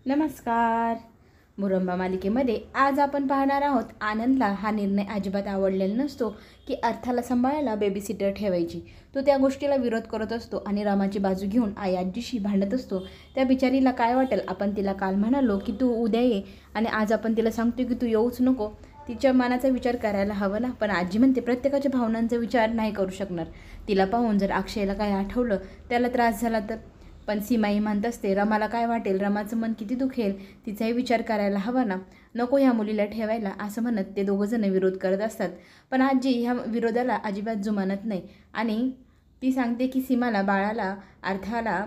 नमस्कार. मुरंबा मालिकेमध्ये आज आपण पाहणार आहोत आनंदला हा निर्णय अजिबात आवडलेला नसतो की अर्थाला सांभाळायला बेबीसिटर ठेवायची. तो त्या गोष्टीला विरोध करत असतो आणि रामाची बाजू घेऊन आई आजीशी भांडत असतो. त्या बिचारीला काय वाटेल, आपण तिला काल म्हणालो की तू उद्या ये आणि आज आपण तिला सांगतो की तू येऊच नको. तिच्या मनाचा विचार करायला हवा ना. पण आजी म्हणते प्रत्येकाच्या भावनांचा विचार नाही करू शकणार. तिला पाहून जर अक्षयला काय आठवलं, त्याला त्रास झाला तर. पण सीमाही म्हणत असते रमाला काय वाटेल, रमाचं मन किती दुखेल, तिचाही विचार करायला हवा ना. नको ह्या मुलीला ठेवायला असं म्हणत ते दोघंजण विरोध करत असतात. पण आजी ह्या विरोधाला अजिबात जुमानत नाही आणि ती सांगते की सीमाला, बाळाला, अर्थाला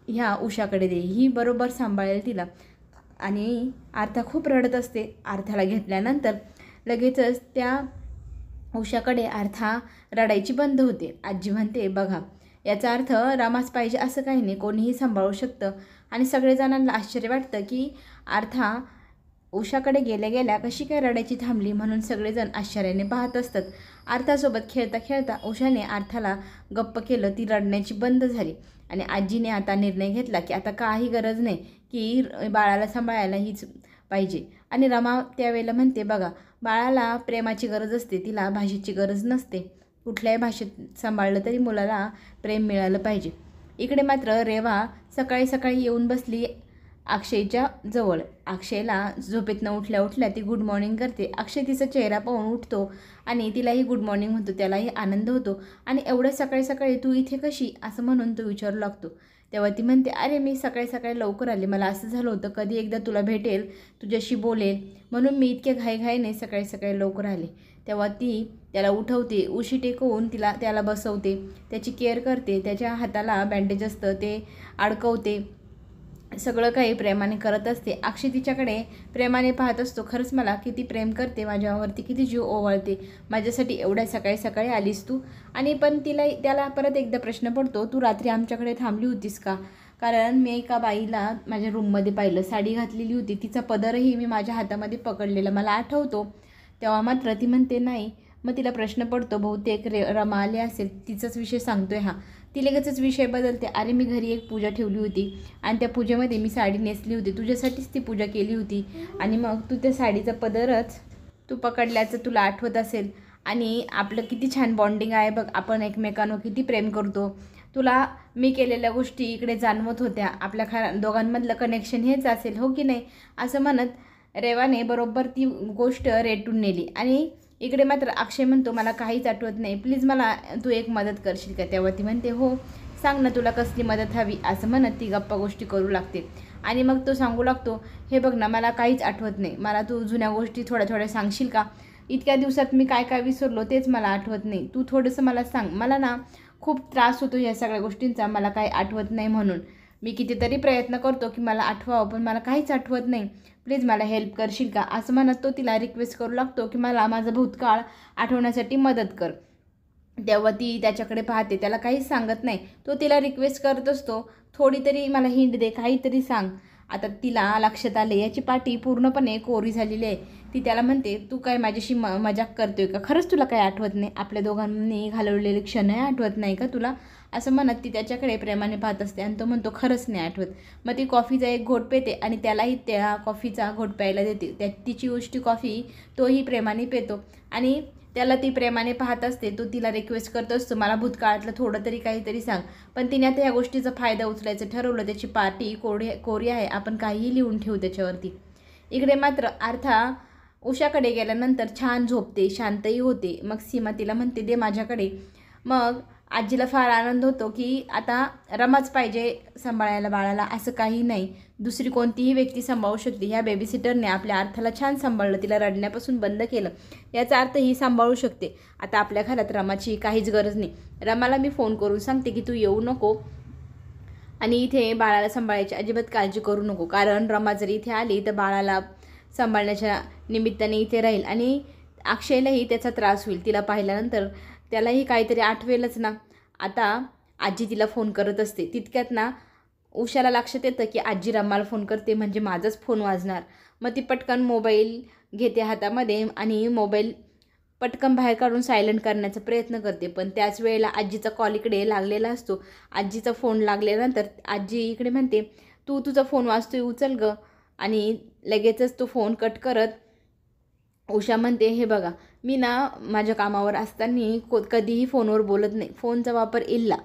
ह्या उषाकडे दे, ही बरोबर सांभाळेल तिला. आणि अर्था खूप रडत असते. अर्थाला घेतल्यानंतर लगेचच त्या उषाकडे अर्था रडायची बंद होते. आजी म्हणते बघा, याचा अर्थ रामाच पाहिजे असं काही नाही, कोणीही सांभाळू शकतं. आणि सगळेजणांना आश्चर्य वाटतं की अर्था उषाकडे गेल्या गेल्या कशी काय रडायची थांबली, म्हणून सगळेजण आश्चर्याने पाहत असतात. अर्थासोबत खेळता खेळता उषाने अर्थाला गप्प केलं. ती रडण्याची बंद झाली आणि आजीने आता निर्णय घेतला की आता काही गरज नाही की बाळाला सांभाळायला हीच पाहिजे. आणि रमा त्यावेळेला म्हणते बघा, बाळाला प्रेमाची गरज असते, तिला भाषेची गरज नसते. कुठल्याही भाषेत सांभाळलं तरी मुलाला प्रेम मिळालं पाहिजे. इकडे मात्र रेवा सकाळी सकाळी येऊन बसली अक्षयच्या जवळ. अक्षयला झोपेतनं उठल्या उठल्या ती गुड मॉर्निंग करते. अक्षय तिचा चेहरा पाहून उठतो आणि तिलाही गुड मॉर्निंग म्हणतो. त्यालाही आनंद होतो. आणि एवढ्या सकाळी सकाळी तू इथे कशी असं म्हणून तो विचारू लागतो. तेव्हा ती म्हणते अरे मी सकाळी सकाळी लवकर आले, मला असं झालं होतं कधी एकदा तुला भेटेल, तुझ्याशी बोलेल, म्हणून मी इतक्या घाईघाईने सकाळी सकाळी लवकर आले. तेव्हा ती त्याला उठवते, उशी टेकवून त्याला बसवते, त्याची केअर करते, त्याच्या हाताला बँडेज असतं ते अडकवते, सगळं काही प्रेमाने करत असते. अक्षय तिच्याकडे प्रेमाने पाहत असतो. खरंच मला किती प्रेम करते, माझ्यावरती किती जीव ओवाळते, माझ्यासाठी एवढ्या सकाळी सकाळी आलीस तू. आणि पण त्याला परत एकदा प्रश्न पडतो, तू रात्री आमच्याकडे थांबली होतीस का? कारण मी एका बाईला माझ्या रूममध्ये पाहिलं, साडी घातलेली होती, तिचा पदरही मी माझ्या हातामध्ये पकडलेला मला आठवतो. तेव्हा मात्र ती म्हणते नाही. मग तिला प्रश्न पडतो, बहुतेक रमा आली असेल, तिचाच विषय सांगतोय हा. ती लगेचच विषय बदलते. अरे मी घरी एक पूजा ठेवली होती आणि त्या पूजेमध्ये मी साडी नेसली होती, तुझ्यासाठीच ती पूजा केली होती. आणि मग तू त्या साडीचा पदरच तू पकडल्याचं तुला आठवत असेल. आणि आपलं किती छान बॉन्डिंग आहे बघ, आपण एकमेकांवर किती प्रेम करतो. तुला मी केलेल्या गोष्टी इकडे जाणवत होत्या, आपल्या दोघांमधलं कनेक्शन हेच असेल, हो की नाही? असं म्हणत रेवाने बरोबर ती गोष्ट रेटून नेली. आणि इकडे मात्र अक्षय म्हणतो मला काहीच आठवत नाही, प्लीज मला तू एक मदत करशील का? तेव्हा ती म्हणते हो सांग ना, तुला कसली मदत हवी, असं म्हणत ती गप्पा गोष्टी करू लागते. आणि मग तो सांगू लागतो, हे बघ ना, मला काहीच आठवत नाही, मला तू जुन्या गोष्टी थोड्या थोड्या सांगशील का? इतक्या दिवसात मी काय काय विसरलो तेच मला आठवत नाही, तू थोडंसं मला सांग. मला ना खूप त्रास होतो ह्या सगळ्या गोष्टींचा, मला काही आठवत नाही म्हणून. मी कितीतरी प्रयत्न करतो की मला आठवावं, पण मला काहीच आठवत नाही, प्लीज मला हेल्प करशील का? असं म्हणत तो तिला रिक्वेस्ट करू लागतो की मला माझा भूतकाळ आठवण्यासाठी मदत कर. तेव्हा ती त्याच्याकडे पाहते, त्याला काहीच सांगत नाही. तो तिला रिक्वेस्ट करत असतो, थोडी तरी मला हिंट दे, काहीतरी सांग. आता तिला लक्षात आले याची पाटी पूर्णपणे कोरी झालेली आहे. ती त्याला म्हणते तू काय माझ्याशी मजाक करतोय का? खरंच तुला काही आठवत नाही? आपल्या दोघांनी घालवलेले क्षणही आठवत नाही का तुला? असं म्हणत ती त्याच्याकडे प्रेमाने पाहत असते आणि तो म्हणतो खरंच नाही आठवत. मग ती कॉफीचा एक घोट पेते आणि त्यालाही त्या कॉफीचा घोट प्यायला देते. तिची उष्टी कॉफी तोही प्रेमाने पेतो आणि त्याला ती प्रेमाने पाहत असते. तो तिला रिक्वेस्ट करत असतो मला भूतकाळातलं थोडं तरी काहीतरी सांग. पण तिने आता ह्या गोष्टीचा फायदा उचलायचं ठरवलं. त्याची पाटी कोरी आहे, आपण काहीही लिहून ठेवू त्याच्यावरती. इकडे मात्र अर्था उषाकडे गेल्यानंतर छान झोपते, शांतही होते. मग सीमा तिला म्हणते दे माझ्याकडे. मग आजीला फार आनंद होतो की आता रमाच पाहिजे सांभाळायला बाळाला, असं काही नाही, दुसरी कोणतीही व्यक्ती सांभाळू शकते. ह्या बेबीसिटरने आपल्या अर्थाला छान सांभाळलं, तिला रडण्यापासून बंद केलं, याचा अर्थ ही सांभाळू शकते. आता आपल्या घरात रमाची काहीच गरज नाही. रमाला मी फोन करून सांगते की तू येऊ नको आणि इथे बाळाला सांभाळायची अजिबात काळजी करू नको, कारण रमा जर इथे आली तर बाळाला सांभाळण्याच्या निमित्ताने इथे राहील आणि अक्षयलाही त्याचा त्रास होईल. तिला पाहिल्यानंतर त्यालाही काहीतरी आठवेलच ना. आता आजी तिला फोन करत असते. तितक्यात ना उषाला लक्षात येतं की आजी रमाला फोन करते, म्हणजे माझाच फोन वाजणार. मग ती पटकन मोबाईल घेते हातामध्ये आणि मोबाईल पटकन बाहेर काढून सायलेंट करण्याचा प्रयत्न करते. पण त्याच वेळेला आजीचा कॉल इकडे लागलेला असतो. आजीचा फोन लागल्यानंतर आजी इकडे म्हणते तू तुझा फोन वाजतोय उचल गं. आणि लगेचच तो फोन कट करत उषा म्हणते, हे बघा मी ना माझ्या कामावर असताना कधीही फोनवर बोलत नाही, फोनचा वापर इल्ला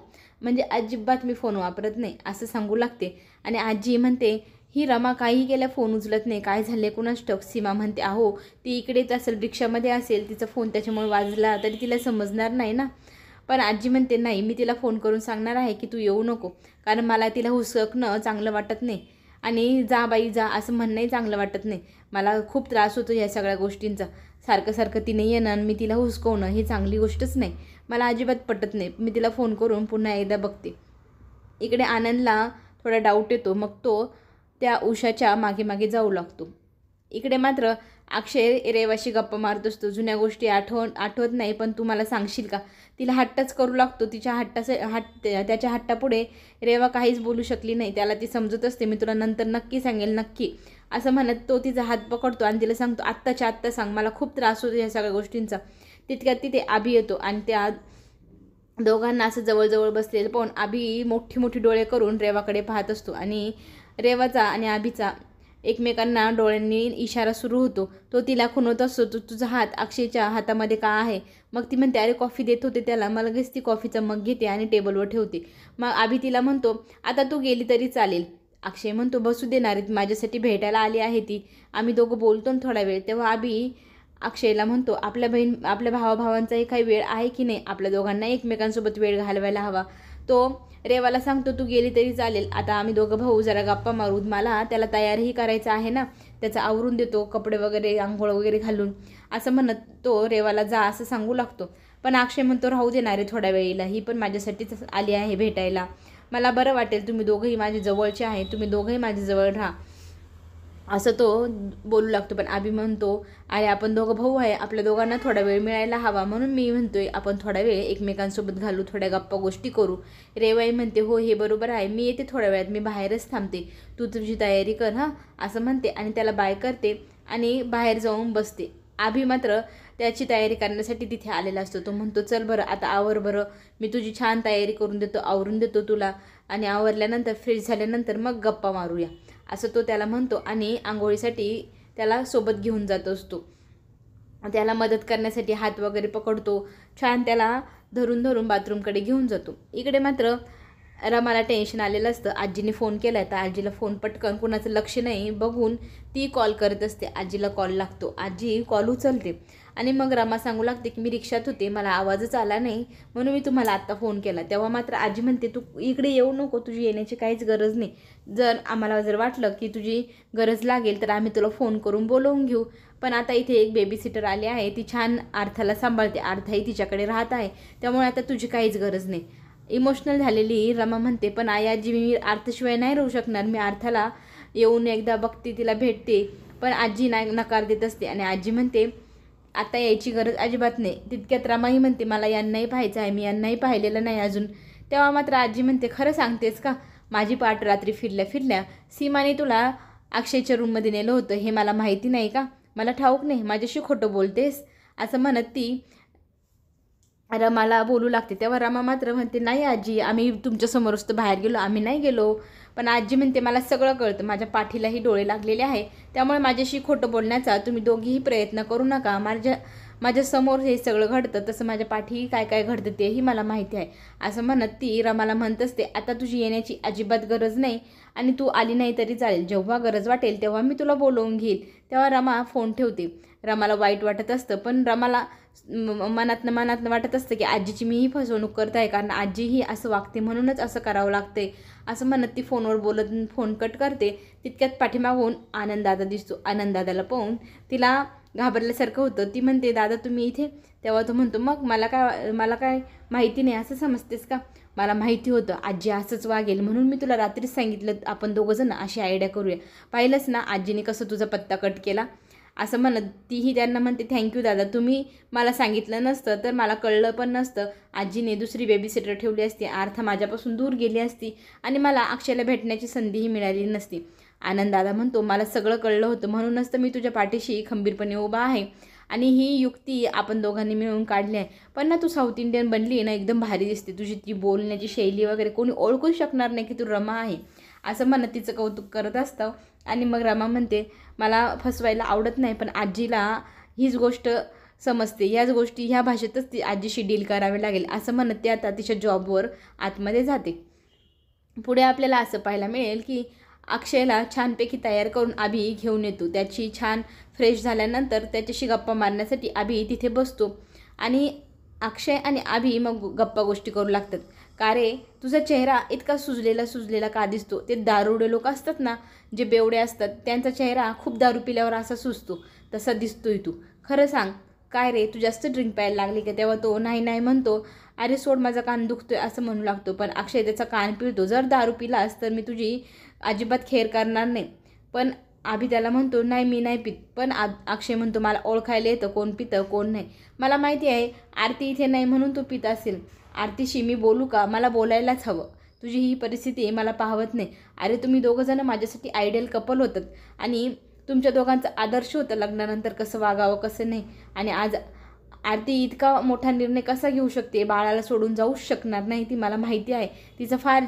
म्हणजे अजिबात मी फोन वापरत नाही असं सांगू लागते. आणि आजी म्हणते, ही रमा काही केल्या फोन उचलत नाही, काय झाले कुणास ठाऊक. सीमा म्हणते, अहो ती इकडेच असेल, रिक्षामध्ये असेल, तिचा फोन त्याच्यामुळे वाजला तरी तिला समजणार नाही ना. पण आजी म्हणते, नाही मी तिला फोन करून सांगणार आहे की तू येऊ नको, कारण मला तिला हुसकणं चांगलं वाटत नाही आणि जा बाई जा असं म्हणणंही चांगलं वाटत नाही. मला खूप त्रास होतो ह्या सगळ्या गोष्टींचा. सारखं सारखं ती नाही येणं आणि मी तिला हुसकवणं ही चांगली गोष्टच नाही, मला अजिबात पटत नाही. मी तिला फोन करून पुन्हा एकदा बघते. इकडे आनंदला थोडा डाऊट येतो, मग तो त्या उषाच्या मागे मागे जाऊ लागतो. इकडे मात्र अक्षय रेवाशी गप्पा मारत असतो. जुन्या गोष्टी आठवत नाही, पण तू मला सांगशील का. तिला हट्टच करू लागतो. तिच्या त्याच्या हट्टापुढे रेवा काहीच बोलू शकली नाही. त्याला ती समजत असते, मी तुला नंतर नक्की सांगेल नक्की असं म्हणत तो तिचा हात पकडतो आणि तिला सांगतो, आत्ताच्या आत्ता सांग, मला खूप त्रास होतो ह्या सगळ्या गोष्टींचा. तितक्यात तिथे आभी येतो आणि त्या दोघांना असं जवळजवळ बसलेलं पाहून आभी मोठी मोठी डोळे करून रेवाकडे पाहत असतो आणि रेवाचा आणि आभीचा एकमेकांना डोळ्यांनी इशारा सुरू होतो. तो तिला खुणवत असतो, तुझा हात अक्षयच्या हातामध्ये का आहे. मग ती म्हणते, अरे कॉफी देत होते त्याला. मला लगेच ती कॉफीचा मग घेते आणि टेबलवर ठेवते. मग आभी तिला म्हणतो, आता तू गेली तरी चालेल. अक्षय म्हणतो, बसू देणार माझ्यासाठी भेटायला आली आहे ती, आम्ही दोघं बोलतो ना थोडा वेळ. तेव्हा आभी अक्षयला म्हणतो, आपल्या भावाभावांचाही काही वेळ आहे की नाही, आपल्या दोघांना एकमेकांसोबत वेळ घालवायला हवा. तो रेवाला सांगतो, तू गेली तरी चालेल, आता आम्ही दोघं भाऊ जरा गप्पा मारू, मला त्याला तयारीही करायचं आहे ना. त्याचं आवरून देतो, कपडे वगैरे आंघोळ वगैरे घालून असं म्हणत तो रेवाला जा असं सांगू लागतो. पण अक्षय म्हणतो, राहू देणार आहे थोड्या वेळेला, ही पण माझ्यासाठीच आली आहे भेटायला, मला बरं वाटेल, तुम्ही दोघंही माझे जवळचे आहे, तुम्ही दोघंही माझ्या जवळ राहा असं तो बोलू लागतो. पण आभी म्हणतो, अरे आपण दोघं भाऊ आहे, आपल्या दोघांना थोडा वेळ मिळायला हवा, म्हणून मी म्हणतोय आपण थोडा वेळ एकमेकांसोबत घालू, थोड्या गप्पा गोष्टी करू. रेवाई म्हणते, हो हे बरोबर आहे, मी येते थोड्या वेळात, मी बाहेरच थांबते, तू तुझी तयारी कर हां असं म्हणते आणि त्याला बाय करते आणि बाहेर जाऊन बसते. आभी मात्र त्याची तयारी करण्यासाठी तिथे आलेला असतो. तो म्हणतो, चल बरं आता आवर बरं, मी तुझी छान तयारी करून देतो, आवरून देतो तुला, आणि आवरल्यानंतर फ्रेश झाल्यानंतर मग गप्पा मारूया असं तो त्याला म्हणतो आणि आंघोळीसाठी त्याला सोबत घेऊन जात असतो. त्याला मदत करण्यासाठी हात वगैरे पकडतो, छान त्याला धरून धरून बाथरूमकडे घेऊन जातो. इकडे मात्र रमाला टेन्शन आलेलं असतं. आजीने फोन केला आहे तर आजीला फोन पटकन, कुणाचं लक्ष नाही बघून ती कॉल करत असते. आजीला कॉल लागतो, आजी कॉल उचलते आणि मग रमा सांगू लागते की मी रिक्षात होते, मला आवाजच आला नाही म्हणून मी तुम्हाला आत्ता फोन केला. तेव्हा मात्र आजी म्हणते, तू इकडे येऊ नको, तुझी येण्याची काहीच गरज नाही, आम्हाला जर वाटलं की तुझी गरज लागेल तर आम्ही तुला फोन करून बोलवून घेऊ. पण आता इथे एक बेबी सिटर आली आहे, ती छान अर्थाला सांभाळते, अर्थाही तिच्याकडे राहत आहे, त्यामुळे आता तुझी काहीच गरज नाही. इमोशनल झालेली रमा म्हणते, पण आजी मी अर्थशिवाय नाही राहू शकणार, मी अर्थाला येऊन एकदा बघते, तिला भेटते. पण आजी नकार देत असते आणि आजी म्हणते, आता यायची गरज अजिबात नाही. तितक्यात रमाही म्हणते, मला यांनाही पाहायचं आहे, मी यांनाही पाहिलेलं नाही अजून. तेव्हा मात्र आजी म्हणते, खरं सांगतेस का. माझी पाठ रात्री फिरल्या सीमाने तुला अक्षयच्या रूममध्ये नेलं होतं हे मला माहिती नाही का, मला ठाऊक नाही, माझ्याशी खोटं बोलतेस असं म्हणत ती रमाला बोलू लागते. तेव्हा रमा मात्र म्हणते, नाही आजी, आम्ही तुमच्यासमोरच तर बाहेर गेलो, आम्ही नाही गेलो. पण आजी म्हणते, मला सगळं कळतं, माझ्या पाठीलाही डोळे लागलेले आहे, त्यामुळे माझ्याशी खोटं बोलण्याचा तुम्ही दोघीही प्रयत्न करू नका. माझ्यासमोर हे सगळं घडतं, तसं माझ्या पाठी काय काय घडतं तेही मला माहिती आहे असं म्हणत ती रमाला म्हणत असते, आता तुझी येण्याची अजिबात गरज नाही आणि तू आली नाही तरी चालेल, जेव्हा गरज वाटेल तेव्हा मी तुला बोलवून घेईल. तेव्हा रमा फोन ठेवते. रमाला वाईट वाटत असतं, पण रमाला मनातनं वाटत असतं की आजीची मीही फसवणूक करत आहे, कारण आजीही असं वागते म्हणूनच असं करावं लागते असं म्हणत ती फोनवर बोलत फोन कट करते. तितक्यात पाठीमागून आनंददादा दिसतो. आनंददादाला पाहून तिला घाबरल्यासारखं होतं. ती म्हणते, दादा तुम्ही इथे. तेव्हा तो म्हणतो, मग मला काय माहिती नाही असं समजतेस का. मला माहिती होतं आजी असंच वागेल, म्हणून मी तुला रात्रीच सांगितलं आपण दोघंजण अशी आयडिया करूया. पाहिलंच ना आजीने कसं तुझा पत्ता कट केला असं म्हणत तीही त्यांना म्हणते, थँक्यू दादा, तुम्ही मला सांगितलं नसतं तर मला कळलं पण नसतं. आजीने दुसरी बेबी सिटर ठेवली असती, अर्थ माझ्यापासून दूर गेली असती आणि मला अक्षयला भेटण्याची संधीही मिळाली नसती. आनंददादा म्हणतो, मला सगळं कळलं होतं, म्हणूनच तर मी तुझ्या पाठीशी खंबीरपणे उभा आहे आणि ही युक्ती आपण दोघांनी मिळून काढली आहे. पण ना तू साऊथ इंडियन बनली ना, एकदम भारी दिसते, तुझी ती बोलण्याची शैली वगैरे कोणी ओळखूच शकणार नाही की तू रमा आहे असं म्हणत तिचं कौतुक करत असतं. आणि मग रमा म्हणते मला फसवायला आवडत नाही, पण आजीला हीच गोष्ट समजते, ह्याच गोष्टी ह्या भाषेतच ती आजीशी डील करावे लागेल असं म्हणत ते आता तिच्या जॉबवर आतमध्ये जाते. पुढे आपल्याला असं पाहायला मिळेल की अक्षयला छानपैकी तयार करून अभि घेऊन येतो. त्याची छान फ्रेश झाल्यानंतर त्याच्याशी गप्पा मारण्यासाठी अभि तिथे बसतो आणि अक्षय आणि अभि मग गप्पा गोष्टी करू लागतात. का रे तुझा चेहरा इतका सुजलेला का दिसतो? ते दारुडे लोक असतात ना, जे बेवडे असतात, त्यांचा चेहरा खूप दारू पिल्यावर असा सुजतो, तसा दिसतोय तू. खरं सांग काय रे, तू जास्त ड्रिंक प्यायला लागली का? तेव्हा तो नाही म्हणतो, अरे सोड माझा कान दुखतोय असं म्हणू लागतो. पण अक्षय त्याचा कान पिळतो, जर दारू पिलास तर मी तुझी अजिबात खेर करणार नाही. पण अभि त्याला म्हणतो नाही मी नाही पित. पण अक्षय म्हणतो मला ओळखायला येतं कोण पितं कोण नाही. मला माहिती आहे आरती इथे नाही म्हणून तू पित असेल. आरतीशी मी बोलू का? मला बोलायलाच हवं. तुझी ही परिस्थिती मला पाहवत नाही. अरे तुम्ही दोघंजणं माझ्यासाठी आयडियल कपल होतात आणि तुमच्या दोघांचा आदर्श होतं लग्नानंतर कसं वागावं कसं नाही. आणि आज आरती इतका मोठा निर्णय कसा घेऊ शकते? बाळाला सोडून जाऊच शकणार नाही ती, मला माहिती आहे. तिचं फार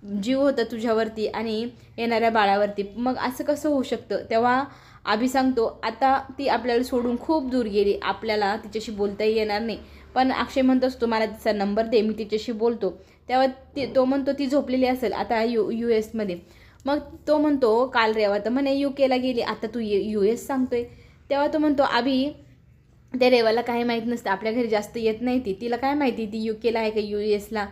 जीव होता तुझ्यावरती आणि येणाऱ्या बाळावरती. मग असं कसं होऊ शकतं? तेव्हा अभि सांगतो आता ती आपल्याला सोडून खूप दूर गेली, आपल्याला तिच्याशी बोलताही येणार नाही. पण अक्षय म्हणत असतो मला तिचा नंबर दे, मी तिच्याशी बोलतो. तेव्हा तो म्हणतो ती झोपलेली असेल आता US मध्ये. मग तो म्हणतो काल रेवा तर म्हणे UK ला गेली, आता तू US सांगतोय. तेव्हा तो म्हणतो अभि त्या रेवाला काही माहीत नसतं, आपल्या घरी जास्त येत नाही ती, तिला काय माहिती ती UK ला आहे का US ला.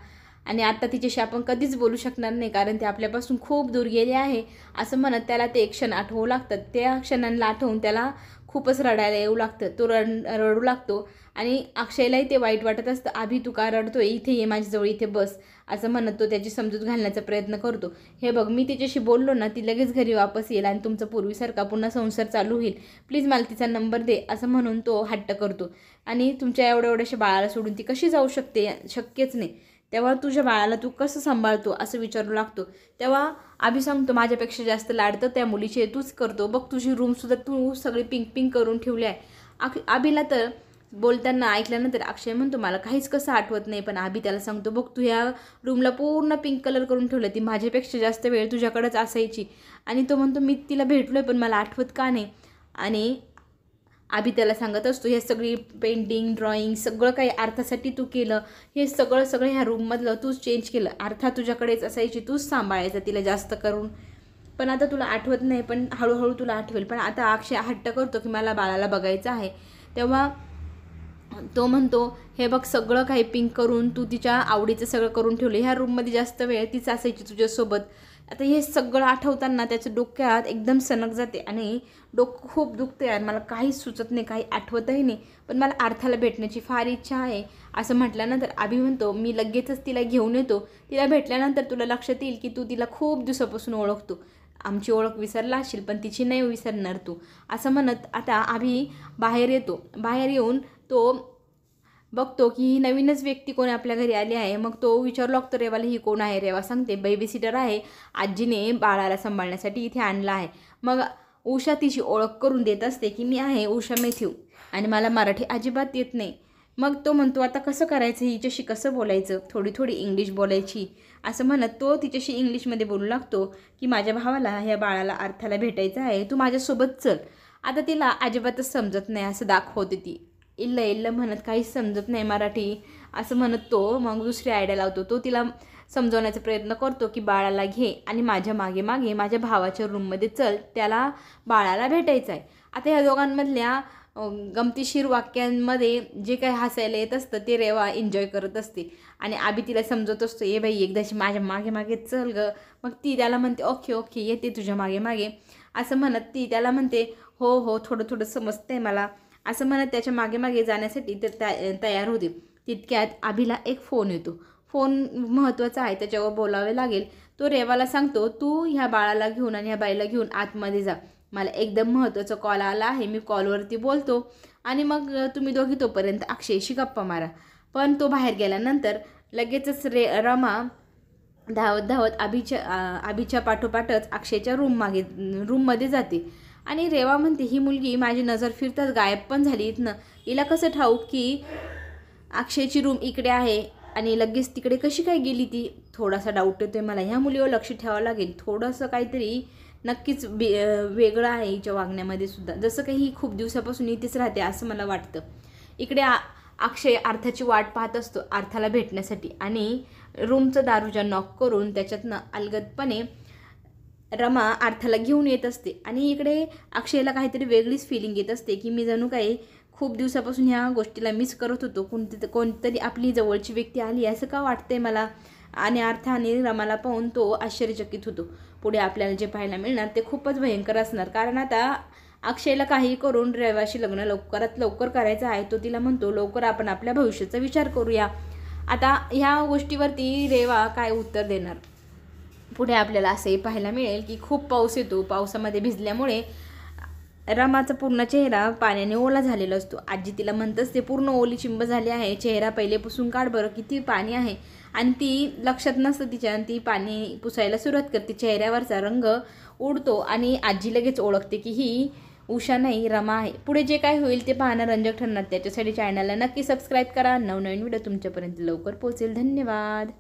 आणि आता तिच्याशी आपण कधीच बोलू शकणार नाही कारण ते आपल्यापासून खूप दूर गेले आहे असं म्हणत त्याला ते क्षण आठवू लागतात. त्या क्षणांना आठवून त्याला खूपच रडायला येऊ लागतं. तो रडू लागतो आणि अक्षयलाही ते वाईट वाटत असतं. अभि तू का रडतोय? इथे ये माझ्याजवळ, इथे बस असं म्हणत तो त्याची समजूत घालण्याचा प्रयत्न करतो. हे बघ मी तिच्याशी बोललो ना, ती लगेच घरी वापस येईल आणि तुमचं पूर्वीसारखा पुन्हा संसार चालू होईल. प्लीज मला तिचा नंबर दे असं म्हणून तो हट्ट करतो. आणि तुमच्या एवढ्याशा बाळाला सोडून ती कशी जाऊ शकते? शक्यच नाही. तेव्हा तुझ्या बाळाला तू कसं सांभाळतो असं विचारू लागतो. तेव्हा अभि सांगतो माझ्यापेक्षा जास्त लाडतं त्या मुलीचे तूच करतो. बघ तुझी रूमसुद्धा तू सगळी पिंक करून ठेवली आहे. अभिला तर बोलताना ऐकल्यानंतर अक्षय म्हणतो मला काहीच कसं आठवत नाही. पण अभि त्याला सांगतो बघ तू ह्या रूमला पूर्ण पिंक कलर करून ठेवलं, ती माझ्यापेक्षा जास्त वेळ तुझ्याकडेच असायची. आणि तो म्हणतो मी तिला भेटलोय पण मला आठवत का नाही. आणि अभि त्याला सांगत असतो हे सगळी पेंटिंग ड्रॉइंग सगळं काही अर्थासाठी तू केलं, हे सगळं ह्या रूममधलं तूच चेंज केलं. अर्था तुझ्याकडेच असायची, तूच सांभाळायचं तिला जास्त करून. पण आता तुला आठवत नाही, पण हळूहळू तुला आठवेल. पण आता अक्षय हट्ट करतो की मला बाळाला बघायचं आहे. तेव्हा तो म्हणतो हे बघ सगळं काही पिंक करून तू तिच्या आवडीचं सगळं करून ठेवलं, ह्या रूममध्ये जास्त वेळ तीच असायची तुझ्यासोबत. आता हे सगळं आठवताना त्याच्या डोक्यात एकदम सनक जाते आणि डोकं खूप दुखते आणि मला काहीच सुचत नाही, काही आठवतही नाही. पण मला अर्थाला भेटण्याची फार इच्छा आहे असं म्हटल्यानंतर अभि म्हणतो मी लगेचच तिला घेऊन येतो. तिला भेटल्यानंतर तुला लक्षात येईल की तू तिला खूप दिवसापासून ओळखतो. आमची ओळख विसरला असशील पण तिची नाही विसरणार तू असं म्हणत आता अभि बाहेर येतो. बाहेर येऊन तो बघतो की ही नवीनच व्यक्ती कोण आपल्या घरी आली आहे. मग तो विचारू लागतो रेवाला ही कोण आहे. रेवा सांगते बेबी सिटर आहे, आजीने बाळाला सांभाळण्यासाठी इथे आणला आहे. मग उषा तिची ओळख करून देत असते की मी आहे उषा मॅथ्यू आणि मला मराठी अजिबात येत नाही. मग तो म्हणतो आता कसं करायचं, हिच्याशी कसं बोलायचं, थोडी इंग्लिश बोलायची असं म्हणत तो तिच्याशी इंग्लिशमध्ये बोलू लागतो की माझ्या भावाला ह्या बाळाला अर्थाला भेटायचं आहे, तू माझ्यासोबत चल. आता तिला अजिबातच समजत नाही असं दाखवते ती, इल्ल म्हणत काहीच समजत नाही मराठी असं म्हणत तो मग दुसरी आयडिया लावतो. तो तिला समजवण्याचा प्रयत्न करतो की बाळाला घे आणि माझ्या मागे माझ्या भावाच्या रूममध्ये चल, त्याला बाळाला भेटायचं आहे. आता ह्या दोघांमधल्या गमतीशीर वाक्यांमध्ये जे काही हसायला येत असतं ते रेवा एन्जॉय करत असते आणि अभि तिला समजत असतो ये बाई एकदाशी माझ्या मागे चल ग. मग ती त्याला म्हणते ओके येते तुझ्या मागे असं म्हणत ती त्याला म्हणते हो थोडं समजतंय मला असं म्हणत त्याच्या मागे जाण्यासाठी ते तयार होते. तितक्यात अभिला एक फोन येतो. फोन महत्त्वाचा आहे, त्याच्यावर बोलावे लागेल. तो रेवाला सांगतो तू ह्या बाळाला घेऊन आणि ह्या बाईला घेऊन आतमध्ये जा, मला एकदम महत्त्वाचा कॉल आला आहे, मी कॉलवरती बोलतो आणि मग तुम्ही दोघी तोपर्यंत अक्षयशी गप्पा मारा. पण तो बाहेर गेल्यानंतर लगेचच रमा धावत अभिच्या पाठोपाठच अक्षयच्या रूममध्ये जाते आणि रेवा म्हणते ही मुलगी माझी नजर फिरताच गायब पण झाली इथनं, हिला कसं ठाऊक की अक्षयची रूम इकडे आहे आणि लगेच तिकडे कशी काय गेली ती, थोडासा डाऊट येतोय मला. ह्या मुलीवर लक्ष ठेवावं लागेल, थोडंसं काहीतरी नक्कीच वेगळं आहे हिच्या वागण्यामध्ये सुद्धा, जसं काही ही खूप दिवसापासून इथेच राहते असं मला वाटतं. इकडे अक्षय अर्थाची वाट पाहत असतो अर्थाला भेटण्यासाठी आणि रूमचं दारूच्या नॉक करून त्याच्यातनं अलगदपणे रमा अर्थाला घेऊन येत असते. आणि इकडे अक्षयला काहीतरी वेगळीच फिलिंग येत असते की मी जणू काही खूप दिवसापासून ह्या गोष्टीला मिस करत होतो, कोणतरी आपली जवळची व्यक्ती आली असं का वाटतंय मला. आणि अर्थ आणि रमाला पाहून तो आश्चर्यचकित होतो. पुढे आपल्याला जे पाहायला मिळणार ते खूपच भयंकर असणार, कारण आता अक्षयला काही करून रेवाशी लग्न लवकरात लवकर करायचं आहे. तो तिला म्हणतो लवकर आपण आपल्या भविष्याचा विचार करूया. आता ह्या गोष्टीवरती रेवा काय उत्तर देणार. पुढे आपल्याला असंही पाहायला मिळेल की खूप पाऊस येतो, पावसामध्ये भिजल्यामुळे रमाचा पूर्ण चेहरा पाण्याने ओला झालेला असतो. आजी तिला म्हणतच ते पूर्ण ओली चिंब झाली आहे, चेहरा पहिले पुसून काढ बरं, किती पाणी आहे. आणि ती लक्षात नसतं तिच्या, आणि ती पाणी पुसायला सुरुवात करते. चेहऱ्यावरचा रंग उडतो आणि आजी लगेच ओळखते की ही उषा नाही रमा आहे. पुढे जे काय होईल ते पाहणं रंजक ठरणार. त्याच्यासाठी चॅनलला नक्की सबस्क्राईब करा. नवनवीन व्हिडिओ तुमच्यापर्यंत लवकर पोहोचेल. धन्यवाद.